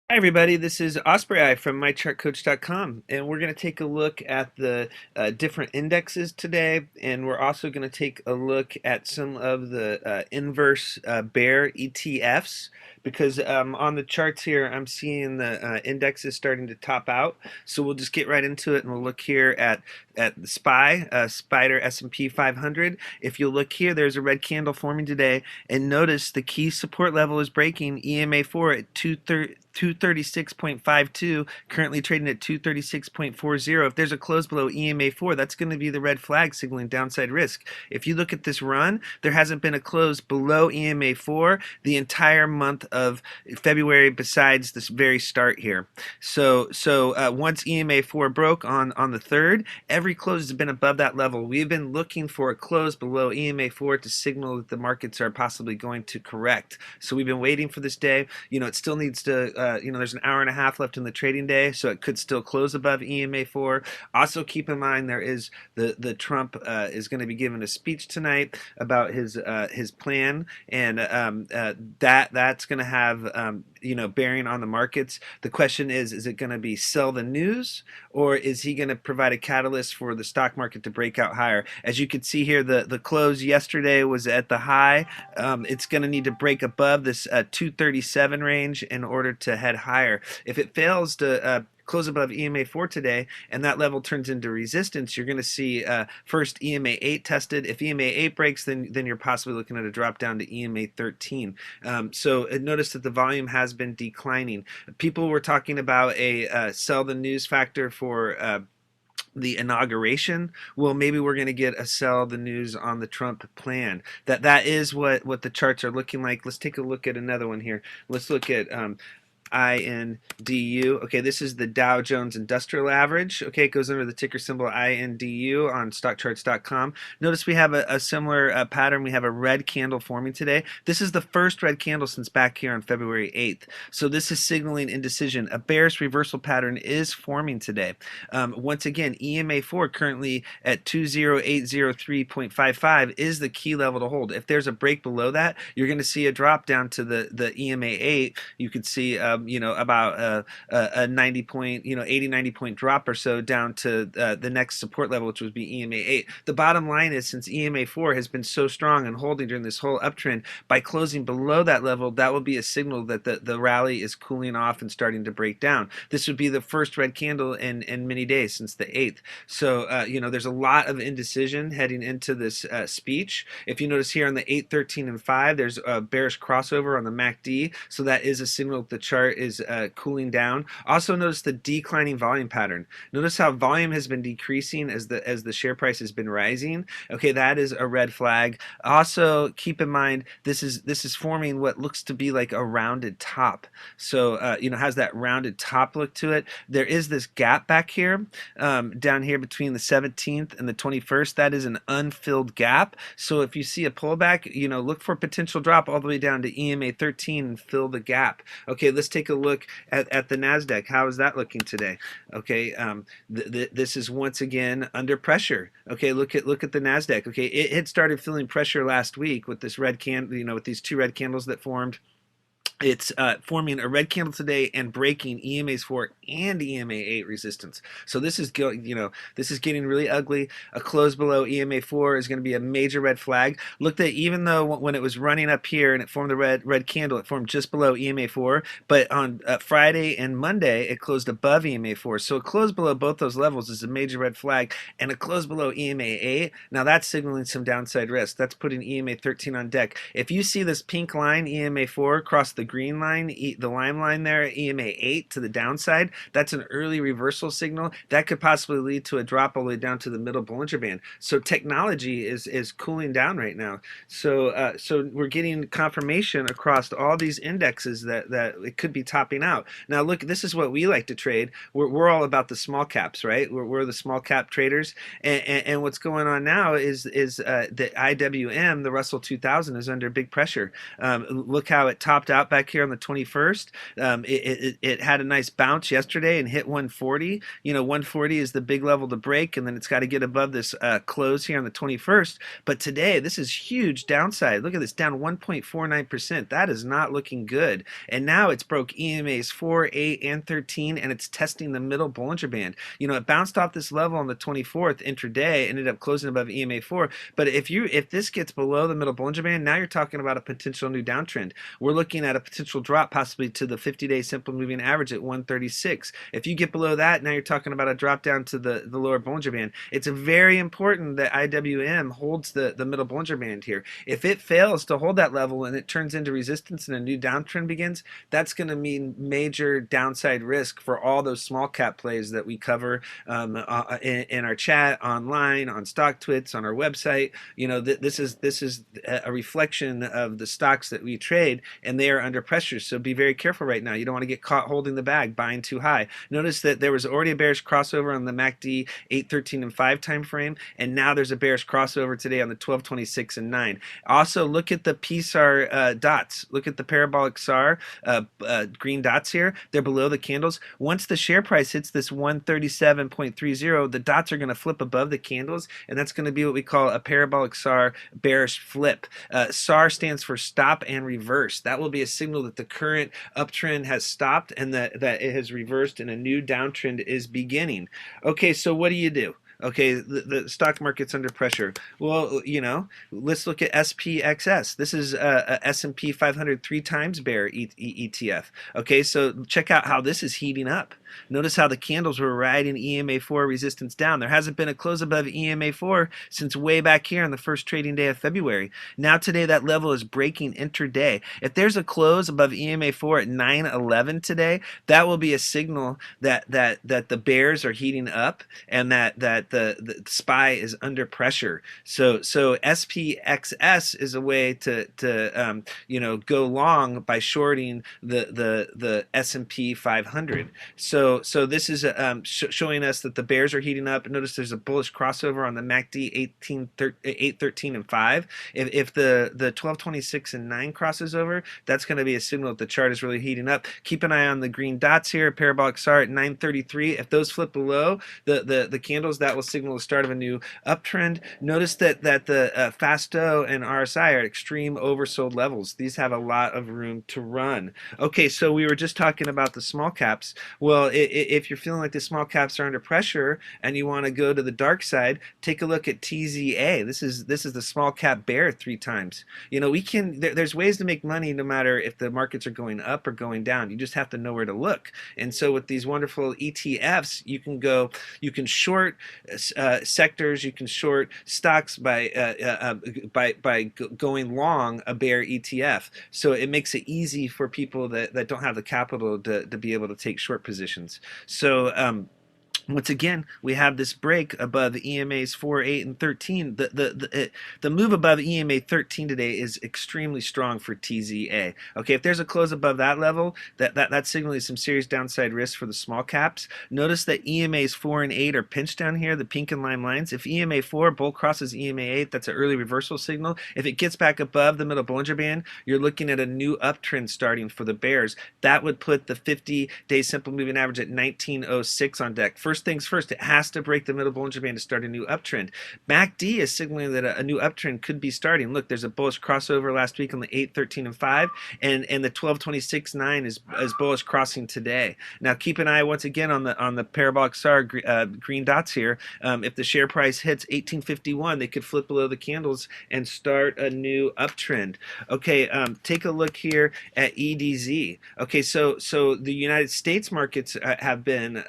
Hi everybody, this is Ospreyeye from MyChartCoach.com, and we're going to take a look at the different indexes today, and we're also going to take a look at some of the inverse bear ETFs, because on the charts here I'm seeing the indexes starting to top out. So we'll just get right into it, and we'll look here at the Spider S&P 500. If you look here, there's a red candle forming today, and notice the key support level is breaking EMA4 at 236.52, currently trading at 236.40. If there's a close below EMA4, that's going to be the red flag signaling downside risk. If you look at this run, there hasn't been a close below EMA4 the entire month of February besides this very start here. So once EMA4 broke on the 3rd, every close has been above that level. We've been looking for a close below EMA4 to signal that the markets are possibly going to correct. So we've been waiting for this day. It still needs to there's an hour and a half left in the trading day, so it could still close above EMA4. Also, keep in mind there is the Trump is going to be giving a speech tonight about his plan, and that's going to have bearing on the markets. The question is it going to be sell the news, or is he going to provide a catalyst for the stock market to break out higher? As you can see here, the close yesterday was at the high. It's going to need to break above this 237 range in order to head higher. If it fails to close above EMA4 today, and that level turns into resistance, you're going to see first EMA8 tested. If EMA8 breaks, then you're possibly looking at a drop down to EMA13. So notice that the volume has been declining. People were talking about a sell the news factor for the inauguration. Well, maybe we're going to get a sell the news on the Trump plan. That is what the charts are looking like. Let's take a look at another one here. Let's look at INDU. Okay, this is the Dow Jones Industrial Average. Okay, it goes under the ticker symbol INDU on stockcharts.com. Notice we have a similar pattern. We have a red candle forming today. This is the first red candle since back here on February 8th. So this is signaling indecision. A bearish reversal pattern is forming today. Once again, EMA4 currently at 20803.55 is the key level to hold. If there's a break below that, you're going to see a drop down to the EMA8. You could see about a 90 point, 80, 90 point drop or so down to the next support level, which would be EMA8. The bottom line is, since EMA4 has been so strong and holding during this whole uptrend, by closing below that level, that will be a signal that the rally is cooling off and starting to break down. This would be the first red candle in many days since the 8th. So, there's a lot of indecision heading into this speech. If you notice here on the 8, 13, and 5, there's a bearish crossover on the MACD, so that is a signal that the chart is cooling down. Also notice the declining volume pattern. Notice how volume has been decreasing as the share price has been rising. Okay, that is a red flag. Also keep in mind this is forming what looks to be like a rounded top. So has that rounded top look to it. There is this gap back here down here between the 17th and the 21st. That is an unfilled gap. So if you see a pullback, look for a potential drop all the way down to EMA 13 and fill the gap. Okay, let's take a look at the Nasdaq. How is that looking today? Okay, this is once again under pressure. Okay, look at the Nasdaq. Okay, it had started feeling pressure last week with this red candle, with these two red candles that formed. It's forming a red candle today and breaking EMA4 and EMA8 resistance. So this is this is getting really ugly. A close below EMA4 is going to be a major red flag. Look, that even though when it was running up here and it formed the red candle, it formed just below EMA4, but on Friday and Monday it closed above EMA4. So a close below both those levels is a major red flag, and a close below EMA8, now that's signaling some downside risk. That's putting EMA13 on deck. If you see this pink line EMA4 cross the green line, the lime line there, EMA8 to the downside, that's an early reversal signal. That could possibly lead to a drop all the way down to the middle Bollinger Band. So technology is cooling down right now. So we're getting confirmation across all these indexes that it could be topping out. Now look, this is what we like to trade. We're all about the small caps, right? We're the small cap traders, and what's going on now is the IWM, the Russell 2000, is under big pressure. Look how it topped out back back here on the 21st. It had a nice bounce yesterday and hit 140. 140 is the big level to break, and then it's got to get above this close here on the 21st. But today, this is huge downside. Look at this, down 1.49%. That is not looking good. And now it's broke EMAs 4, 8, and 13, and it's testing the middle Bollinger Band. It bounced off this level on the 24th intraday, ended up closing above EMA 4. But if this gets below the middle Bollinger Band, now you're talking about a potential new downtrend. We're looking at a potential drop possibly to the 50-day simple moving average at 136. If you get below that, now you're talking about a drop down to the lower Bollinger Band. It's very important that IWM holds the middle Bollinger Band here. If it fails to hold that level and it turns into resistance and a new downtrend begins, that's going to mean major downside risk for all those small cap plays that we cover in our chat, online, on StockTwits, on our website. This is a reflection of the stocks that we trade, and they are under pressure. So be very careful right now. You don't want to get caught holding the bag, buying too high. Notice that there was already a bearish crossover on the MACD 8, 13, and 5 time frame, and now there's a bearish crossover today on the 12, 26, and 9. Also, look at the PSAR dots. Look at the parabolic SAR green dots here. They're below the candles. Once the share price hits this 137.30, the dots are going to flip above the candles, and that's going to be what we call a parabolic SAR bearish flip. SAR stands for stop and reverse. That will be a signal that the current uptrend has stopped and that it has reversed and a new downtrend is beginning. Okay, so what do? Okay, the stock market's under pressure. Well, let's look at SPXS. This is a S&P 500 3 times bear ETF. Okay, so check out how this is heating up. Notice how the candles were riding EMA 4 resistance down. There hasn't been a close above EMA 4 since way back here on the first trading day of February. Now today that level is breaking intraday. If there's a close above EMA 4 at 9:11 today, that will be a signal that the bears are heating up and that the SPY is under pressure. So SPXS is a way to go long by shorting the S&P 500. So this is showing us that the bears are heating up. Notice there's a bullish crossover on the MACD 8, 13, and 5. If the 12, 26, and 9 crosses over, that's going to be a signal that the chart is really heating up. Keep an eye on the green dots here, parabolic SAR at 933. If those flip below the candles, that will signal the start of a new uptrend. Notice that the FASTO and RSI are at extreme oversold levels. These have a lot of room to run. Okay, so we were just talking about the small caps. Well, if you're feeling like the small caps are under pressure and you want to go to the dark side, take a look at TZA. This is the small cap bear 3 times. There's ways to make money no matter if the markets are going up or going down. You just have to know where to look. And so with these wonderful ETFs, you can short sectors, you can short stocks by going long a bear ETF. So it makes it easy for people that don't have the capital to be able to take short positions. So once again, we have this break above EMAs 4, 8, and 13. The move above EMA 13 today is extremely strong for TZA. Okay, if there's a close above that level, that signals some serious downside risk for the small caps. Notice that EMAs 4 and 8 are pinched down here, the pink and lime lines. If EMA 4 bull crosses EMA 8, that's an early reversal signal. If it gets back above the middle Bollinger Band, you're looking at a new uptrend starting for the bears. That would put the 50-day simple moving average at 1906 on deck. First things first, it has to break the middle Bollinger Band to start a new uptrend. MACD is signaling that a new uptrend could be starting. Look, there's a bullish crossover last week on the 8, 13, and 5, and the 12, 26, 9 is bullish crossing today. Now keep an eye once again on the parabolic SAR green dots here. If the share price hits 1851, they could flip below the candles and start a new uptrend. Okay, take a look here at EDZ. Okay, so the United States markets have been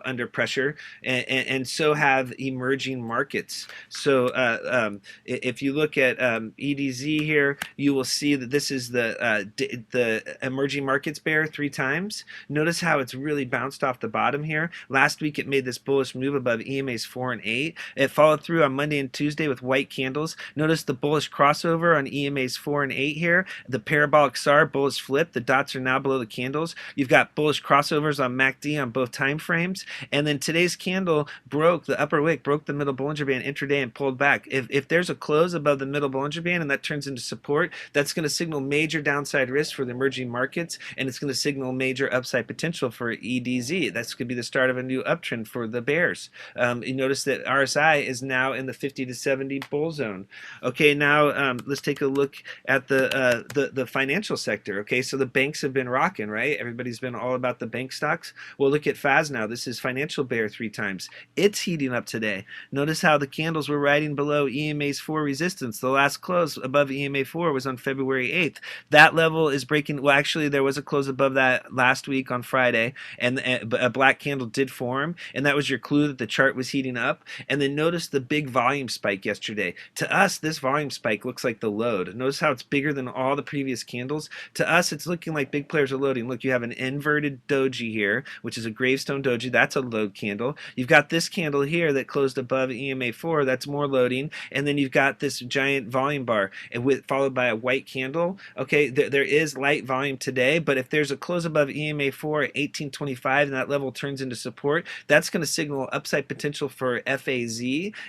under pressure, and so have emerging markets. So if you look at EDZ here, you will see that this is the emerging markets bear 3 times. Notice how it's really bounced off the bottom here. Last week it made this bullish move above EMAs 4 and 8. It followed through on Monday and Tuesday with white candles. Notice the bullish crossover on EMAs 4 and 8 here. The parabolic SAR bullish flip. The dots are now below the candles. You've got bullish crossovers on MACD on both time frames. and then today's candle broke the upper wick, broke the middle Bollinger Band intraday and pulled back. If there's a close above the middle Bollinger Band and that turns into support, that's going to signal major downside risk for the emerging markets, and it's going to signal major upside potential for EDZ. That's going to be the start of a new uptrend for the bears. You notice that RSI is now in the 50 to 70 bull zone. Okay, now let's take a look at the financial sector. Okay, so the banks have been rocking, right? Everybody's been all about the bank stocks. Well, look at FAZ now. This is financial bear 3 times. It's heating up today. Notice how the candles were riding below EMA's 4 resistance. The last close above EMA 4 was on February 8th. That level is breaking. Well, actually, there was a close above that last week on Friday, and a black candle did form, and that was your clue that the chart was heating up. And then notice the big volume spike yesterday. To us, this volume spike looks like the load. Notice how it's bigger than all the previous candles. To us, it's looking like big players are loading. Look, you have an inverted doji here, which is a gravestone doji. That's a load candle. You've got this candle here that closed above EMA 4. That's more loading. And then you've got this giant volume bar, and followed by a white candle. Okay, there is light volume today, but if there's a close above EMA 4 at 1825 and that level turns into support, that's going to signal upside potential for FAZ,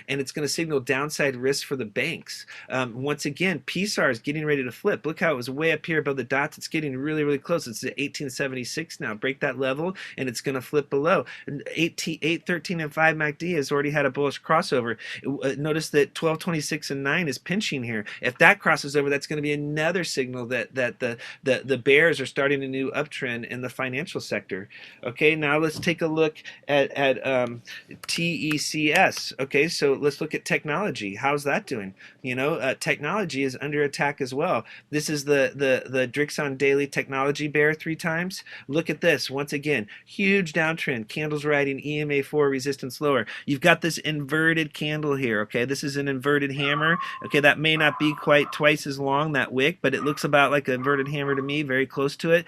and it's going to signal downside risk for the banks. Once again, PSAR is getting ready to flip. Look how it was way up here above the dots. It's getting really, really close. It's at 1876 now. Break that level, and it's going to flip below. 813 and 5 MACD has already had a bullish crossover. Notice that 1226 and 9 is pinching here. If that crosses over, that's going to be another signal that the bears are starting a new uptrend in the financial sector. Okay, now let's take a look at TECS. Okay, so let's look at technology. How's that doing? You know, technology is under attack as well. This is the Drixon Daily Technology Bear 3 times. Look at this. Once again, huge downtrend. Candles riding EMA 4 resistance lower. You've got this inverted candle here. Okay, this is an inverted hammer. Okay, that may not be quite twice as long, that wick, but it looks about like an inverted hammer to me, very close to it,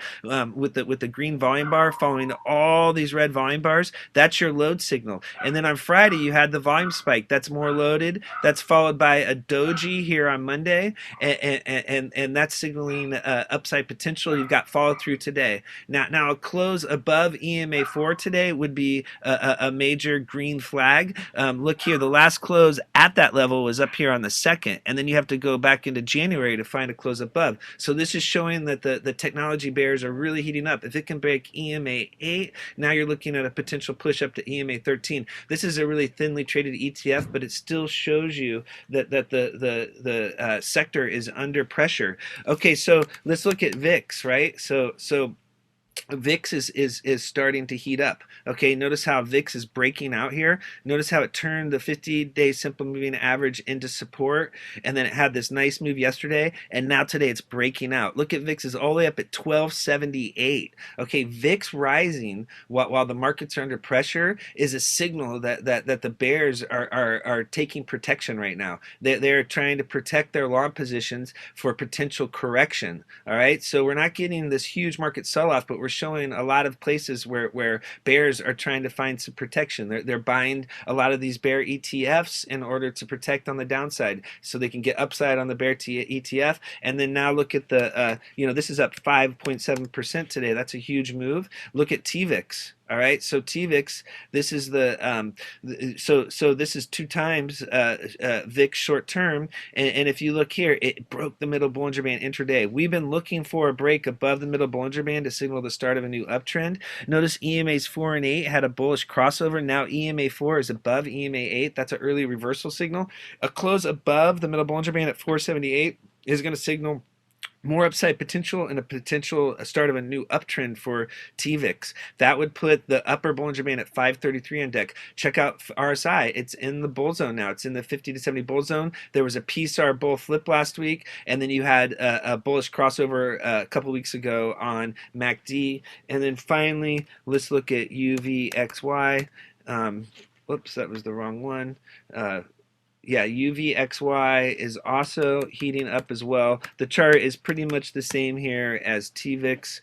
with the green volume bar following all these red volume bars. That's your load signal. And then on Friday, you had the volume spike. That's more loaded. That's followed by a doji here on Monday, and that's signaling upside potential. You've got follow through today. Now a close above EMA 4 today would be a major green flag. Look here, the last close at that level was up here on the 2nd, and then you have to go back into January to find a close above. So this is showing that the technology bears are really heating up. If it can break EMA 8, now you're looking at a potential push up to EMA 13. This is a really thinly traded ETF, but it still shows you that the sector is under pressure. Okay, so let's look at VIX, right? So VIX is starting to heat up. Okay, notice how VIX is breaking out here. Notice how it turned the 50-day simple moving average into support, and then it had this nice move yesterday, and now today it's breaking out. Look at VIX is all the way up at 1278. Okay, VIX rising while the markets are under pressure is a signal that the bears are taking protection right now. They're trying to protect their long positions for potential correction. All right, so we're not getting this huge market sell-off, but we're showing a lot of places where bears are trying to find some protection. They're buying a lot of these bear ETFs in order to protect on the downside, so they can get upside on the bear ETF. And then now look at the this is up 5.7% today. That's a huge move. Look at TVIX. All right, so TVIX, this is so this is 2 times VIX short term, and if you look here, it broke the middle Bollinger Band intraday. We've been looking for a break above the middle Bollinger Band to signal the start of a new uptrend. Notice EMA's 4 and 8 had a bullish crossover. Now EMA 4 is above EMA 8. That's an early reversal signal. A close above the middle Bollinger Band at 478 is going to signal more upside potential and a start of a new uptrend for TVIX. That would put the upper Bollinger Band at 533 on deck. Check out RSI. It's in the bull zone now. It's in the 50 to 70 bull zone. There was a PSAR bull flip last week, and then you had a bullish crossover a couple weeks ago on MACD. And then finally, let's look at UVXY. Whoops, that was the wrong one. Yeah, UVXY is also heating up as well. The chart is pretty much the same here as TVIX.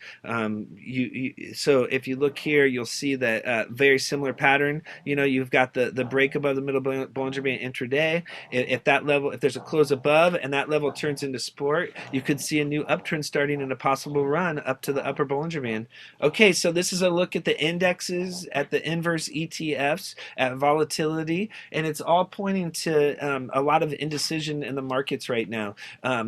So if you look here, you'll see that very similar pattern. You know, you've got the break above the middle Bollinger Band intraday. If that level, if there's a close above and that level turns into support, you could see a new uptrend starting and a possible run up to the upper Bollinger Band. Okay, so this is a look at the indexes, at the inverse ETFs, at volatility, and it's all pointing to a lot of indecision in the markets right now.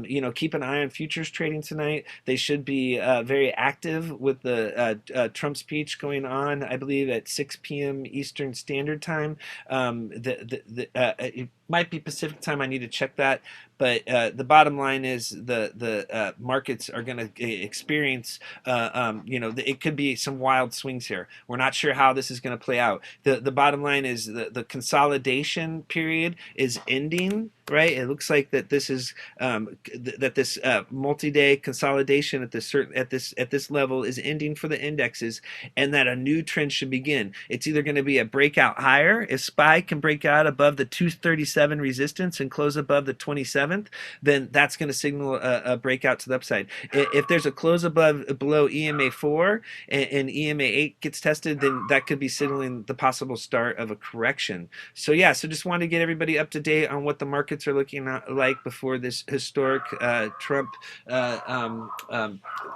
You know, keep an eye on futures trading tonight. They should be very active with the Trump speech going on, I believe, at 6 p.m. Eastern Standard Time. It might be Pacific time. I need to check that. But the bottom line is the markets are going to experience, you know, it could be some wild swings here. We're not sure how this is going to play out. The bottom line is the consolidation period is ending. Right, it looks like that this is that this multi-day consolidation at this level is ending for the indexes, and that a new trend should begin. It's either going to be a breakout higher. If SPY can break out above the 237 resistance and close above the 27th, then that's going to signal a breakout to the upside. If there's a close below EMA 4 and EMA 8 gets tested, then that could be signaling the possible start of a correction. So yeah, so just wanted to get everybody up to date on what the markets are looking like before this historic Trump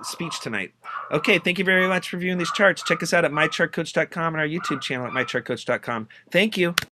speech tonight. Okay, thank you very much for viewing these charts. Check us out at mychartcoach.com and our YouTube channel at mychartcoach.com. Thank you.